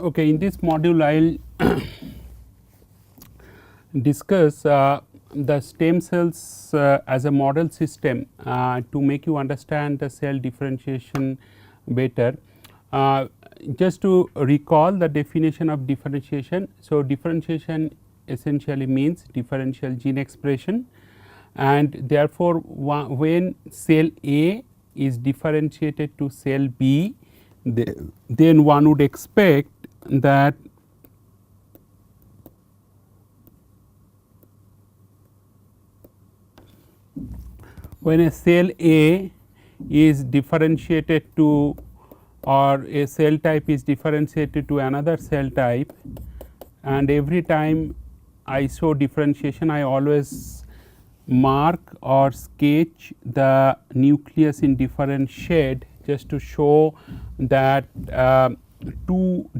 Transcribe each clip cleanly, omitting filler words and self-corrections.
Okay, in this module I will discuss the stem cells as a model system to make you understand the cell differentiation better. Just to recall the definition of differentiation. So, differentiation essentially means differential gene expression, and therefore, when cell A is differentiated to cell B, then one would expect that when a cell A is differentiated to, or a cell type is differentiated to another cell type, and every time I show differentiation I always mark or sketch the nucleus in different shade, just to show that two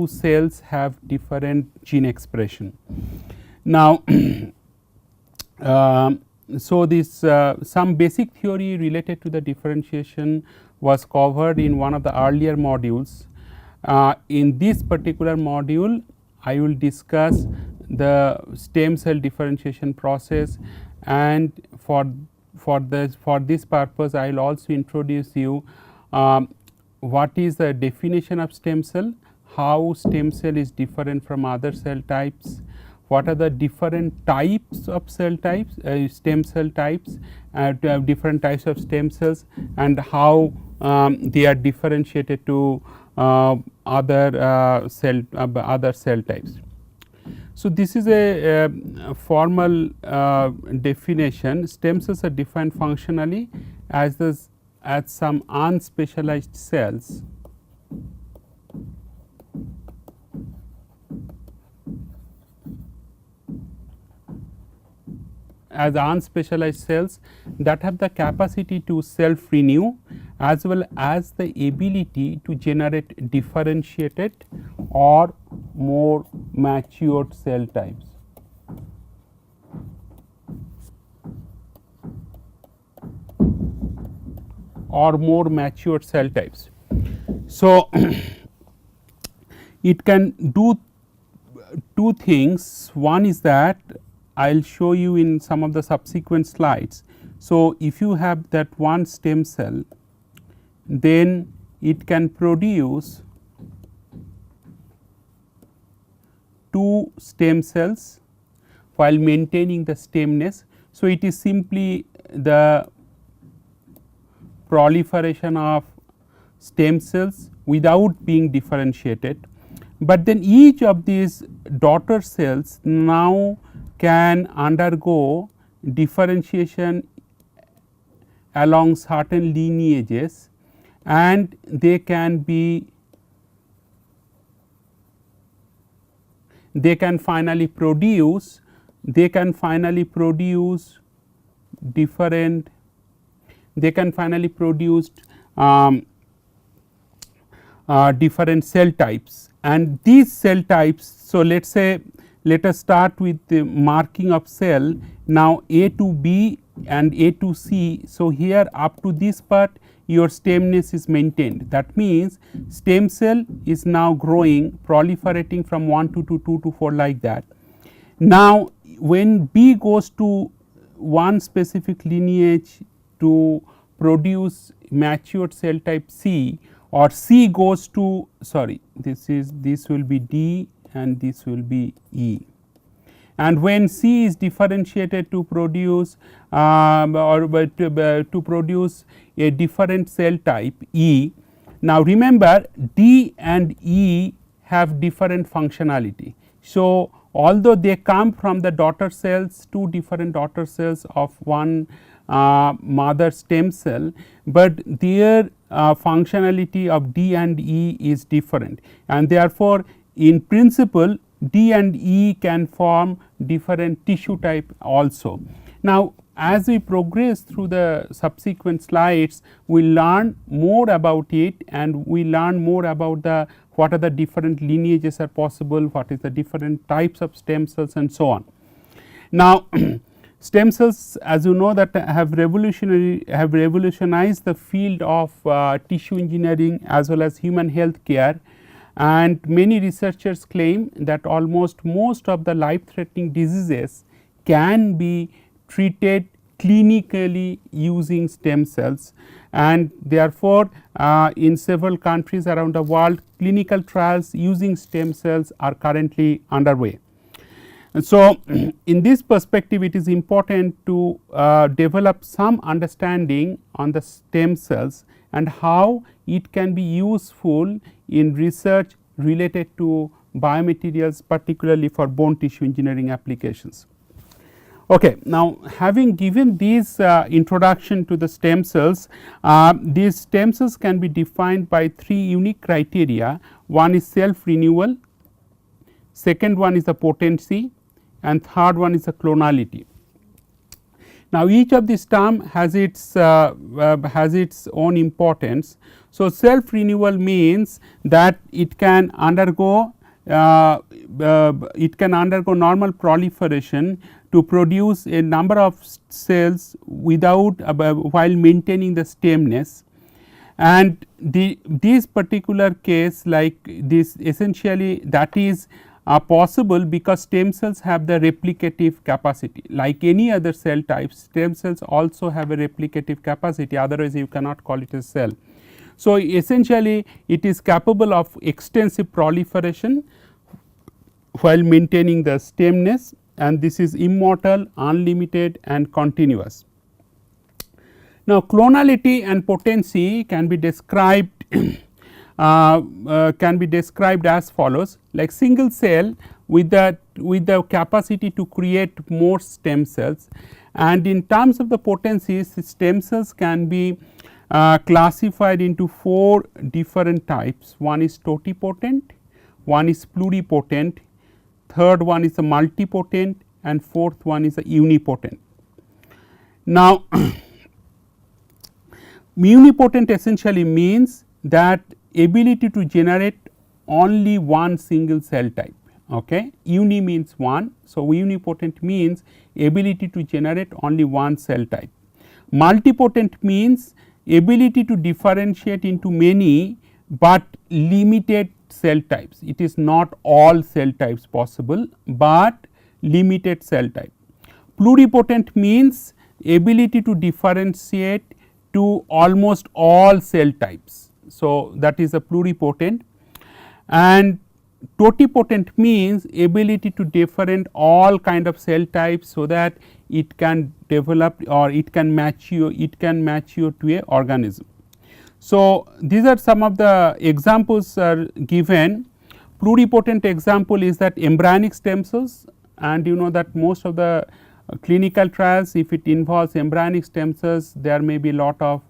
cells have different gene expression. Now, so this some basic theory related to the differentiation was covered in one of the earlier modules. In this particular module I will discuss the stem cell differentiation process, and for this purpose I will also introduce you what is the definition of stem cell, how stem cell is different from other cell types, what are the different types of cell types, stem cell types, to have different types of stem cells, and how they are differentiated to other cell types. So, this is a formal definition. Stem cells are defined functionally as some unspecialized cells that have the capacity to self renew as well as the ability to generate differentiated or more matured cell types. So, it can do two things. One is that I will show you in some of the subsequent slides. So, if you have that one stem cell, then it can produce two stem cells while maintaining the stemness. So, it is simply the proliferation of stem cells without being differentiated, but then each of these daughter cells now can undergo differentiation along certain lineages, and they can finally produce different different cell types, and these cell types. So, let us start with the marking of cell. Now, A to B and A to C. So, here up to this part your stemness is maintained. That means, stem cell is now growing, proliferating from 1 to 2, 2 to 4, like that. Now, when B goes to one specific lineage to produce matured cell type C, or C goes to, sorry, this will be D and this will be E, and when C is differentiated to produce to produce a different cell type E. Now, remember D and E have different functionality. So, although they come from the daughter cells, two different daughter cells of one mother stem cell, but their functionality of D and E is different, and therefore, in principle D and E can form different tissue type also. Now, as we progress through the subsequent slides, we learn more about it, and we learn more about the what are the different lineages are possible, what is the different types of stem cells, and so on. Now, stem cells, as you know, that have revolutionized the field of tissue engineering as well as human health care, and many researchers claim that almost most of the life threatening diseases can be treated clinically using stem cells, and therefore, in several countries around the world clinical trials using stem cells are currently underway. And so, in this perspective it is important to develop some understanding on the stem cells and how it can be useful in research related to biomaterials, particularly for bone tissue engineering applications. Okay, now having given this introduction to the stem cells, these stem cells can be defined by three unique criteria. One is self renewal, second one is the potency, and third one is the clonality. Now, each of these term has its own importance. So, self renewal means that it can undergo normal proliferation to produce a number of cells without while maintaining the stemness, and this particular case like this essentially that is possible because stem cells have the replicative capacity. Like any other cell types, stem cells also have a replicative capacity, otherwise you cannot call it a cell. So, essentially it is capable of extensive proliferation while maintaining the stemness, and this is immortal, unlimited and continuous. Now, clonality and potency can be described as follows, like single cell with the capacity to create more stem cells, and in terms of the potencies stem cells can be classified into 4 different types. One is totipotent, one is pluripotent, third one is a multipotent, and fourth one is a unipotent. Now, unipotent essentially means that ability to generate only one single cell type. Okay. Uni means one. So, unipotent means ability to generate only one cell type. Multipotent means ability to differentiate into many, but limited cell types. It is not all cell types possible, but limited cell type. Pluripotent means ability to differentiate to almost all cell types. So, that is a pluripotent, and totipotent means ability to different all kind of cell types, so that it can develop or it can match you to a organism. So, these are some of the examples are given. Pluripotent example is that embryonic stem cells, and you know that most of the clinical trials, if it involves embryonic stem cells, there may be lot of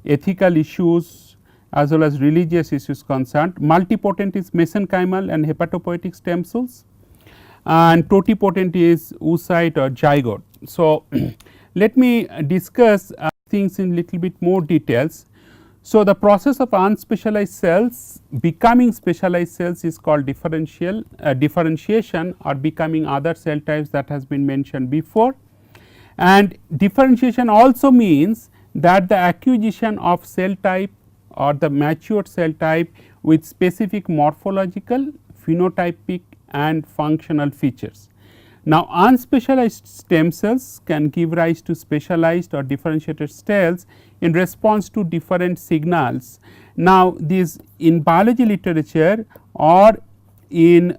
ethical issues as well as religious issues concerned. Multipotent is mesenchymal and hepatopoietic stem cells, and totipotent is oocyte or zygote. So, let me discuss things in little bit more details. So, the process of unspecialized cells becoming specialized cells is called differentiation or becoming other cell types that has been mentioned before, and differentiation also means that the acquisition of cell type or the matured cell type with specific morphological, phenotypic and functional features. Now, unspecialized stem cells can give rise to specialized or differentiated cells in response to different signals. Now, these in biology literature or in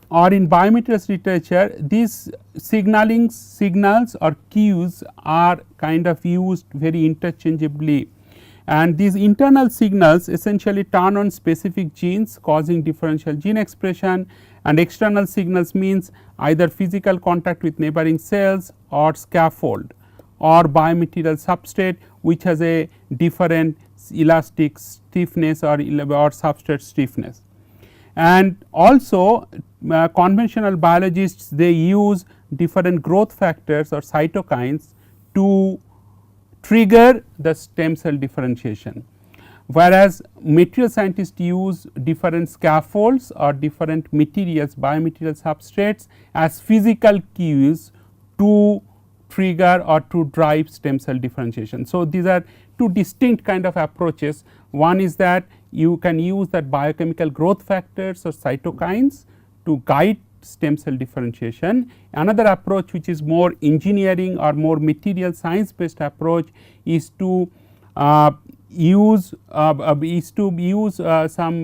biomaterials literature, these signals or cues are kind of used very interchangeably, and these internal signals essentially turn on specific genes causing differential gene expression, and external signals means either physical contact with neighboring cells or scaffold or biomaterial substrate which has a different elastic stiffness or substrate stiffness. And also conventional biologists, they use different growth factors or cytokines to trigger the stem cell differentiation, whereas material scientists use different scaffolds or different materials, biomaterial substrates as physical cues to trigger or to drive stem cell differentiation. So, these are two distinct kind of approaches. One is that you can use that biochemical growth factors or cytokines to guide stem cell differentiation. Another approach which is more engineering or more material science based approach is to use some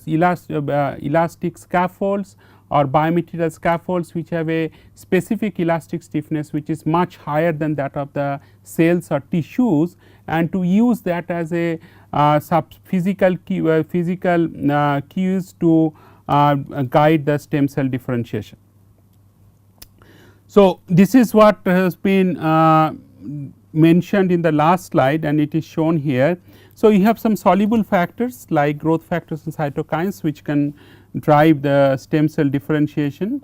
elastic scaffolds or biomaterial scaffolds which have a specific elastic stiffness which is much higher than that of the cells or tissues, and to use that as a physical cues to guide the stem cell differentiation. So, this is what has been mentioned in the last slide and it is shown here. So, you have some soluble factors like growth factors and cytokines which can drive the stem cell differentiation,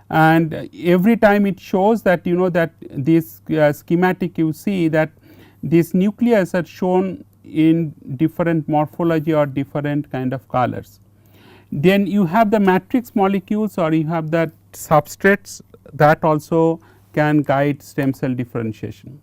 and every time it shows that that this schematic you see that these nucleus are shown in different morphology or different kind of colors. Then you have the matrix molecules or you have the substrates that also can guide stem cell differentiation.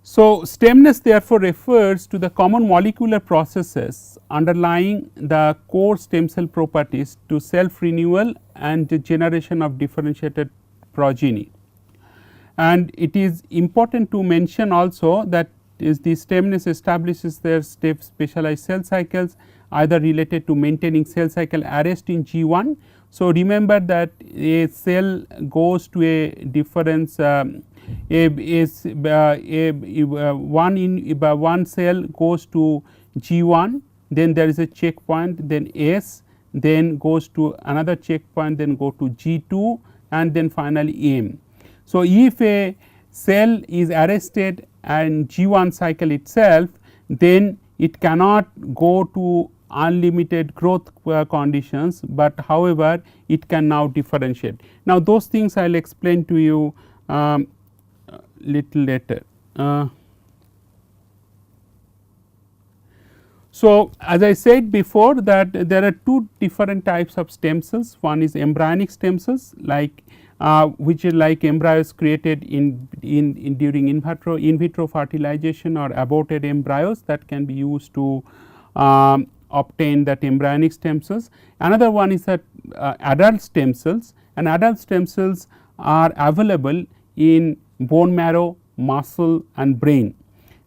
So, stemness therefore refers to the common molecular processes underlying the core stem cell properties to self renewal and the generation of differentiated progeny. And it is important to mention also that is the stemness establishes their specialized cell cycles either related to maintaining cell cycle arrest in G1. So, remember that a cell goes to a difference one cell goes to G1, then there is a checkpoint, then S, then goes to another checkpoint, then go to G2 and then finally M. So, if a cell is arrested and G1 cycle itself, then it cannot go to unlimited growth conditions, but however it can now differentiate. Now, those things I will explain to you little later. So, as I said before that there are two different types of stem cells. One is embryonic stem cells like which is like embryos created during in vitro fertilization or aborted embryos that can be used to obtain that embryonic stem cells. Another one is that adult stem cells, and adult stem cells are available in bone marrow, muscle and brain,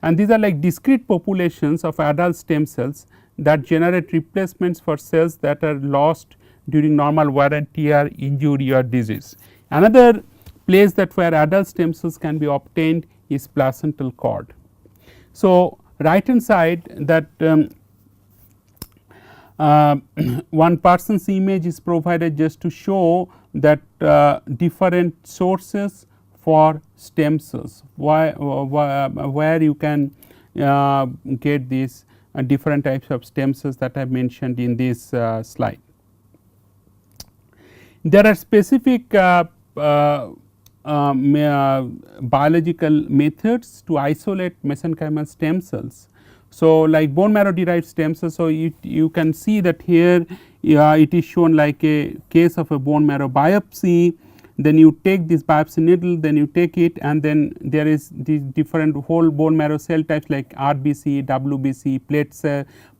and these are like discrete populations of adult stem cells that generate replacements for cells that are lost during normal wear and tear, injury or disease. Another place that where adult stem cells can be obtained is placental cord. So, right hand side that one person's image is provided just to show that different sources for stem cells, where you can get these different types of stem cells that I have mentioned in this slide. There are specific biological methods to isolate mesenchymal stem cells. So, like bone marrow derived stem cells, so you can see that here it is shown like a case of a bone marrow biopsy. Then you take this biopsy needle, then you take it, and then there is the different whole bone marrow cell types like RBC, WBC,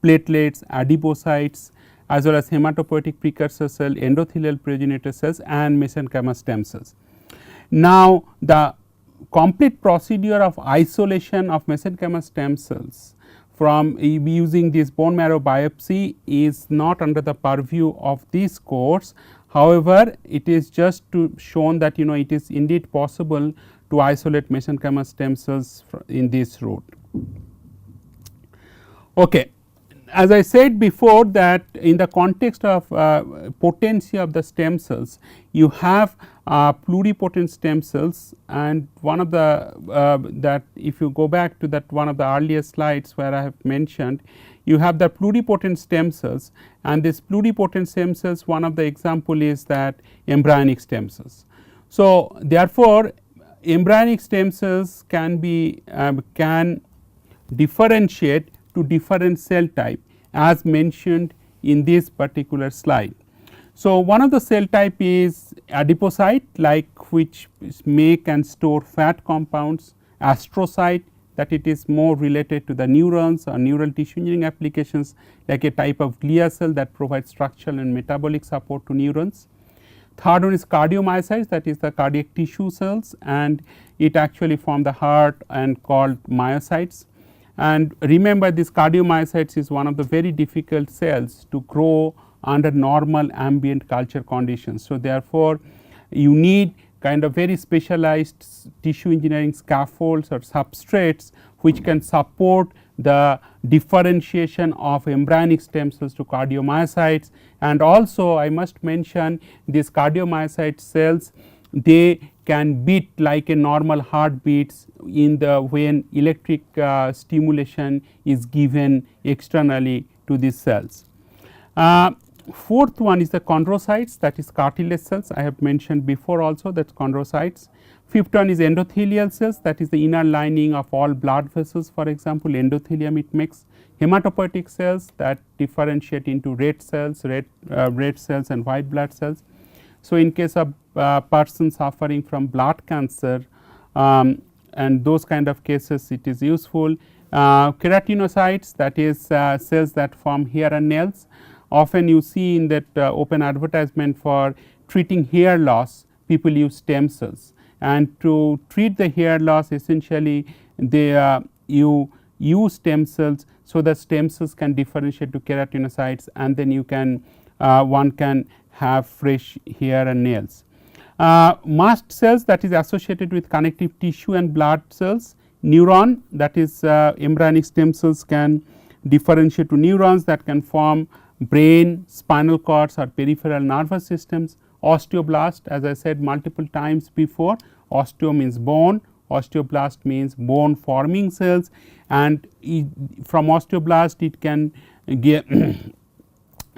platelets, adipocytes, as well as hematopoietic precursor cell, endothelial progenitor cells and mesenchymal stem cells. Now, the complete procedure of isolation of mesenchymal stem cells from using this bone marrow biopsy is not under the purview of this course. However, it is just to shown that it is indeed possible to isolate mesenchymal stem cells in this route. Okay. As I said before that in the context of potency of the stem cells, you have pluripotent stem cells, and one of the that if you go back to that one of the earlier slides where I have mentioned, you have the pluripotent stem cells, and this pluripotent stem cells, one of the example is that embryonic stem cells. So, therefore, embryonic stem cells can be can differentiate to different cell type as mentioned in this particular slide. So, one of the cell type is adipocyte, like which make and store fat compounds, astrocyte that it is more related to the neurons or neural tissue engineering applications, like a type of glia cell that provides structural and metabolic support to neurons. Third one is cardiomyocytes, that is the cardiac tissue cells, and it actually form the heart and called myocytes. And remember, this cardiomyocytes is one of the very difficult cells to grow under normal ambient culture conditions. So, therefore, you need kind of very specialized tissue engineering scaffolds or substrates which can support the differentiation of embryonic stem cells to cardiomyocytes. And also I must mention these cardiomyocyte cells, they can beat like a normal heart beats in the when electric stimulation is given externally to these cells. Fourth one is the chondrocytes, that is cartilage cells, I have mentioned before also, that is chondrocytes. Fifth one is endothelial cells, that is the inner lining of all blood vessels, for example endothelium it makes. Hematopoietic cells that differentiate into red cells, red cells and white blood cells. So, in case of person suffering from blood cancer and those kind of cases, it is useful. Keratinocytes, that is cells that form hair and nails. Often you see in that open advertisement for treating hair loss, people use stem cells, and to treat the hair loss essentially they you use stem cells. So, the stem cells can differentiate to keratinocytes, and then you can one can have fresh hair and nails. Mast cells, that is associated with connective tissue and blood cells. Neuron, that is embryonic stem cells can differentiate to neurons that can form brain, spinal cords or peripheral nervous systems. Osteoblast, as I said multiple times before, osteo means bone, osteoblast means bone forming cells, and from osteoblast it can get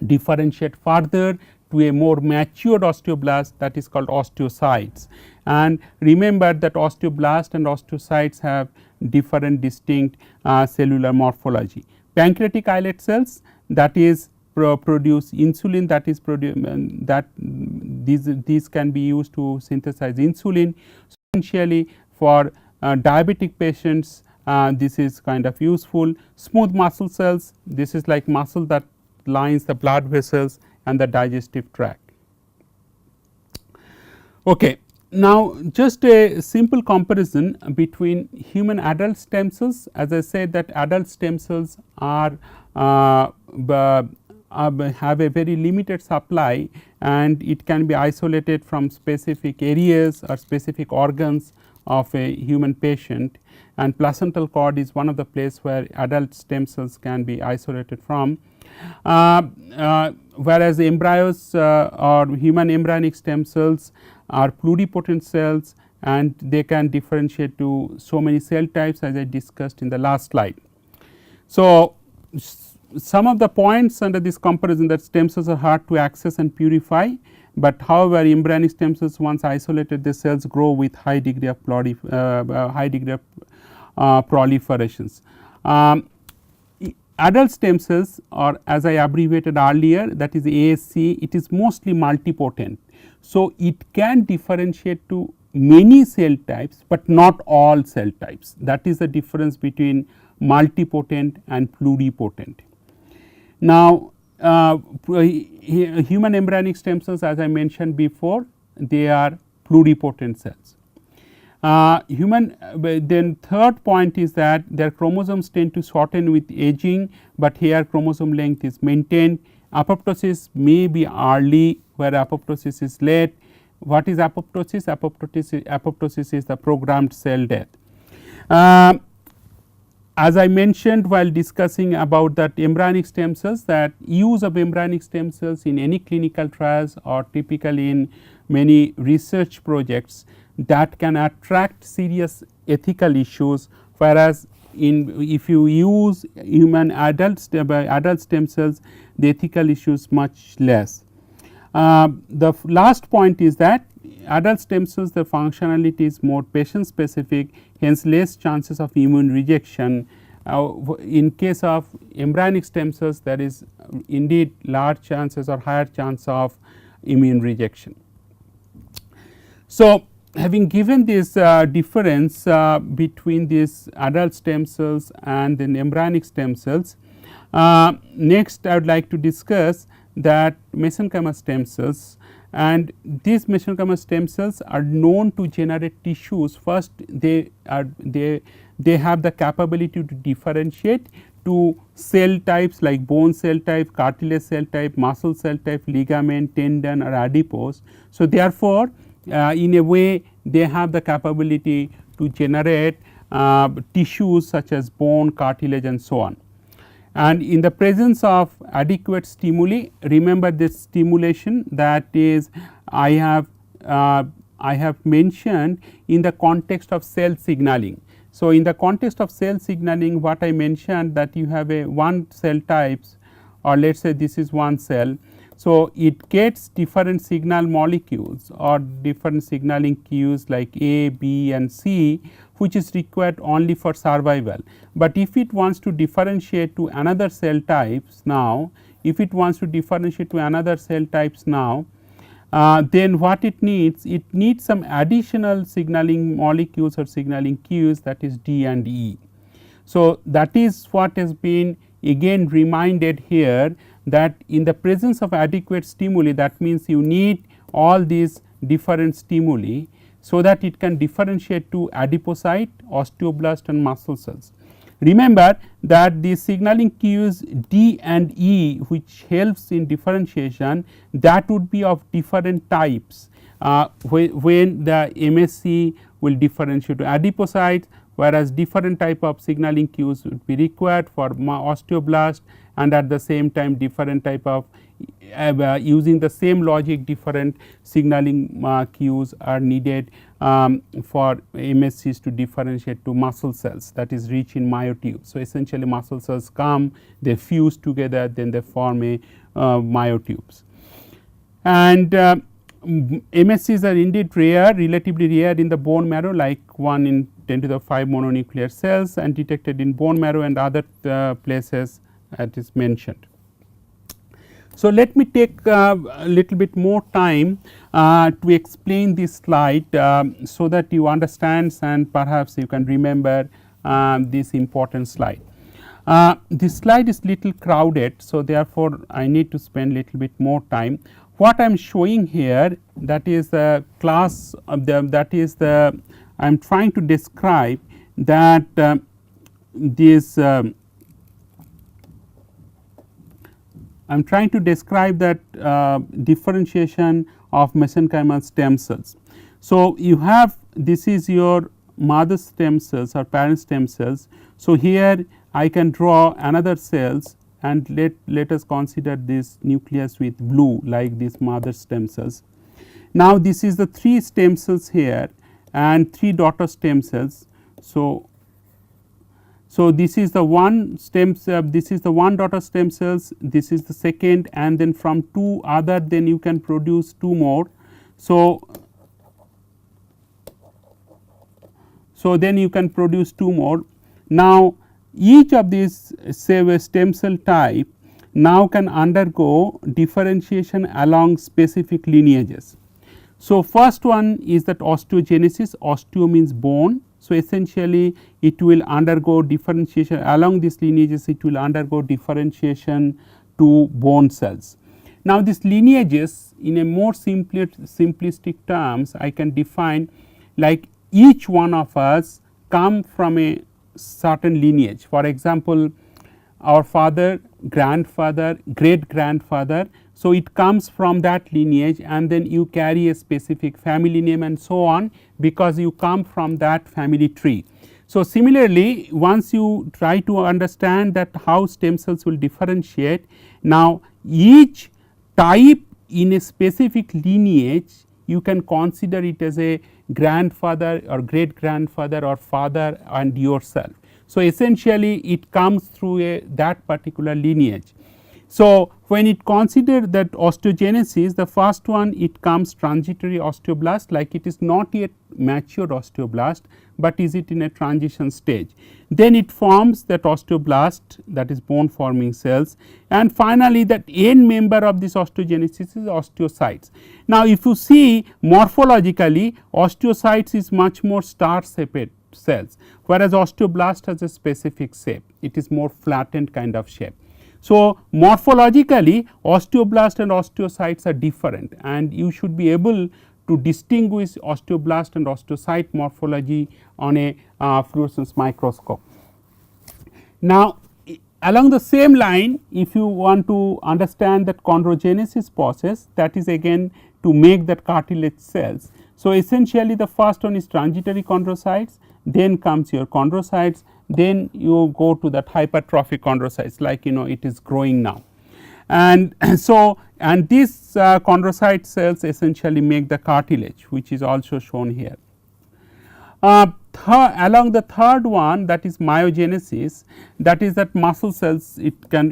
differentiate further to a more matured osteoblast, that is called osteocytes. And remember that osteoblast and osteocytes have different distinct cellular morphology. Pancreatic islet cells, that is produce insulin, that is that these can be used to synthesize insulin. So, essentially for diabetic patients this is kind of useful. Smooth muscle cells, this is like muscle that lines the blood vessels and the digestive tract. Okay. Now, just a simple comparison between human adult stem cells. As I said that adult stem cells are have a very limited supply, and it can be isolated from specific areas or specific organs of a human patient, and placental cord is one of the place where adult stem cells can be isolated from. Whereas embryos or human embryonic stem cells are pluripotent cells, and they can differentiate to so many cell types as I discussed in the last slide. So, some of the points under this comparison, that stem cells are hard to access and purify, but however embryonic stem cells once isolated, the cells grow with high degree of proliferations. Adult stem cells, or as I abbreviated earlier, that is ASC, it is mostly multipotent. So, it can differentiate to many cell types, but not all cell types. That is the difference between multipotent and pluripotent. Now, human embryonic stem cells, as I mentioned before, they are pluripotent cells. Then third point is that their chromosomes tend to shorten with aging, but here chromosome length is maintained. Apoptosis may be early, where apoptosis is late. What is apoptosis? Apoptosis is the programmed cell death. As I mentioned while discussing about that embryonic stem cells, that use of embryonic stem cells in any clinical trials or typically in many research projects, that can attract serious ethical issues, whereas if you use human adult stem cells, the ethical issues much less. The last point is that adult stem cells, the functionality is more patient specific, hence less chances of immune rejection. In case of embryonic stem cells, there is indeed large chances or higher chance of immune rejection. So, having given this difference between these adult stem cells and then embryonic stem cells, next I would like to discuss that mesenchymal stem cells, and these mesenchymal stem cells are known to generate tissues. First they have the capability to differentiate to cell types like bone cell type, cartilage cell type, muscle cell type, ligament, tendon or adipose. So, therefore, in a way they have the capability to generate tissues such as bone, cartilage and so on. And in the presence of adequate stimuli, remember this stimulation that is I have mentioned in the context of cell signaling. So, in the context of cell signaling, what I mentioned that you have a one cell types, or let us say this is one cell. So, it gets different signal molecules or different signaling cues like A, B and C, which is required only for survival. But if it wants to differentiate to another cell types now, then what it needs some additional signaling molecules or signaling cues, that is D and E. So, that is what has been again reminded here, that in the presence of adequate stimuli, that means you need all these different stimuli, so that it can differentiate to adipocyte, osteoblast and muscle cells. Remember that the signaling cues D and E, which helps in differentiation, that would be of different types when the MSC will differentiate to adipocytes, whereas different type of signaling cues would be required for osteoblast, and at the same time different type of using the same logic, different signaling cues are needed for MSCs to differentiate to muscle cells, that is rich in myotubes. So, essentially muscle cells come, they fuse together, then they form a myotubes. And MSCs are indeed rare, relatively rare in the bone marrow, like 1 in 10 to the 5 mononuclear cells, and detected in bone marrow and other places as is mentioned. So, let me take a little bit more time to explain this slide, so that you understand and perhaps you can remember this important slide. This slide is little crowded, so therefore, I need to spend little bit more time. What I am showing here, that is the class of that is the I am trying to describe that this I am trying to describe that differentiation of mesenchymal stem cells. So, you have this is your mother stem cells or parent stem cells. So, here I can draw another cells, and let us consider this nucleus with blue like these mother stem cells. Now, this is the 3 stem cells here and 3 daughter stem cells. So, this is the one stem cell, this is the one daughter stem cells, this is the second, and then from 2 other, then you can produce 2 more. So, then you can produce 2 more. Now, each of these stem cell type now can undergo differentiation along specific lineages. So, first one is that osteogenesis, osteo means bone. So, essentially it will undergo differentiation along these lineages, it will undergo differentiation to bone cells. Now, these lineages in a more simplistic terms I can define like each one of us come from a certain lineage. For example, our father, grandfather, great grandfather. So, it comes from that lineage, and then you carry a specific family name and so on, because you come from that family tree. So, similarly, once you try to understand that how stem cells will differentiate, now each type in a specific lineage you can consider it as a grandfather or great grandfather or father and yourself. So, essentially it comes through that particular lineage. So, when it considered that osteogenesis, the first one it comes transitory osteoblast, like it is not yet mature osteoblast, but is it in a transition stage. Then it forms that osteoblast, that is bone forming cells, and finally that end member of this osteogenesis is osteocytes. Now, if you see morphologically, osteocytes is much more star shaped cells, whereas osteoblast has a specific shape, it is more flattened kind of shape. So, morphologically osteoblast and osteocytes are different, and you should be able to distinguish osteoblast and osteocyte morphology on a fluorescence microscope. Now, along the same line, if you want to understand that chondrogenesis process, that is again to make that cartilage cells. So, essentially the first one is transitory chondrocytes, then comes your chondrocytes, then you go to that hypertrophic chondrocytes, like it is growing now. And so, and these chondrocyte cells essentially make the cartilage, which is also shown here. Along the third one, that is myogenesis, that is that muscle cells, it can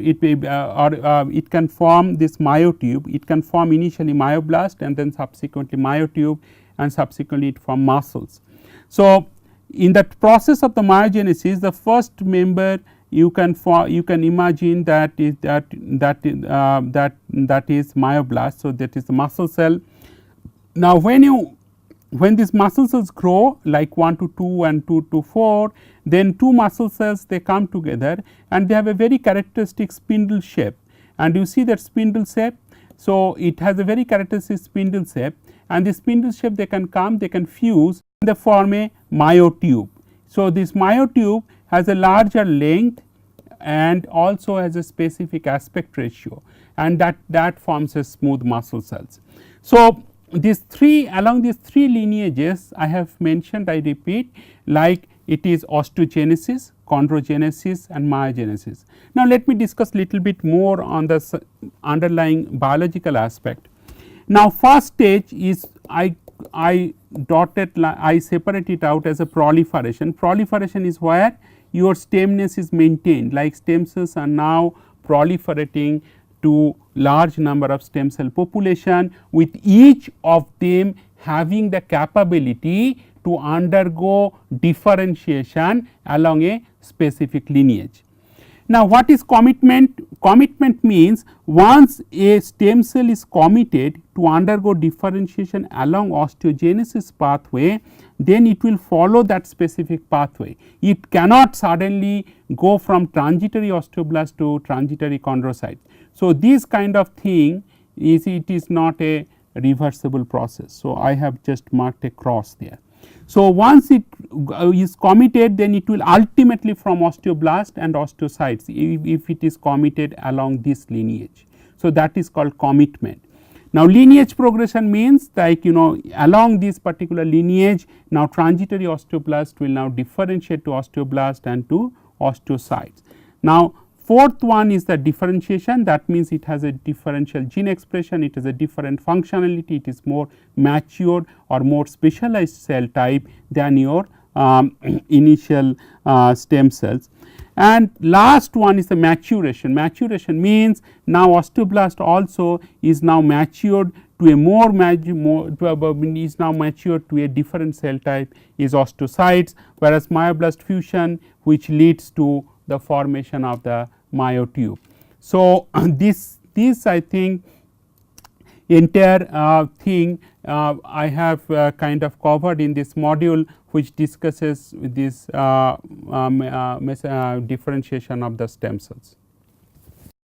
form this myotube, it can form initially myoblast and then subsequently myotube, and subsequently it form muscles. So, in that process of the myogenesis, the first member you can imagine that is myoblast. So, that is the muscle cell. Now, when these muscle cells grow like 1 to 2 and 2 to 4, then two muscle cells they come together and they have a very characteristic spindle shape, and you see that spindle shape. So, it has a very characteristic spindle shape, and the spindle shape they can fuse and they form a myotube. So, this myotube has a larger length and also has a specific aspect ratio, and that forms a smooth muscle cells. So, along these three lineages I have mentioned, I repeat, like it is osteogenesis, chondrogenesis and myogenesis. Now, let me discuss little bit more on the underlying biological aspect. Now, first stage is I separate it out as a proliferation. Proliferation is where your stemness is maintained, like stem cells are now proliferating to large number of stem cell population, with each of them having the capability to undergo differentiation along a specific lineage. Now, what is commitment? Commitment means once a stem cell is committed to undergo differentiation along osteogenesis pathway, then it will follow that specific pathway. It cannot suddenly go from transitory osteoblast to transitory chondrocyte. So, this kind of thing is not a reversible process. So, I have just marked a cross there. So, once it is committed, then it will ultimately form osteoblast and osteocytes if it is committed along this lineage. So, that is called commitment. Now, lineage progression means like along this particular lineage, now transitory osteoblast will now differentiate to osteoblast and to osteocytes. Now, fourth one is the differentiation, that means it has a differential gene expression, it has a different functionality, it is more mature or more specialized cell type than your initial stem cells. And last one is the maturation. Maturation means now osteoblast also is now matured to a is now matured to a different cell type is osteocytes, whereas myoblast fusion which leads to the formation of the myotube. So, this I think entire thing I have kind of covered in this module, which discusses this differentiation of the stem cells.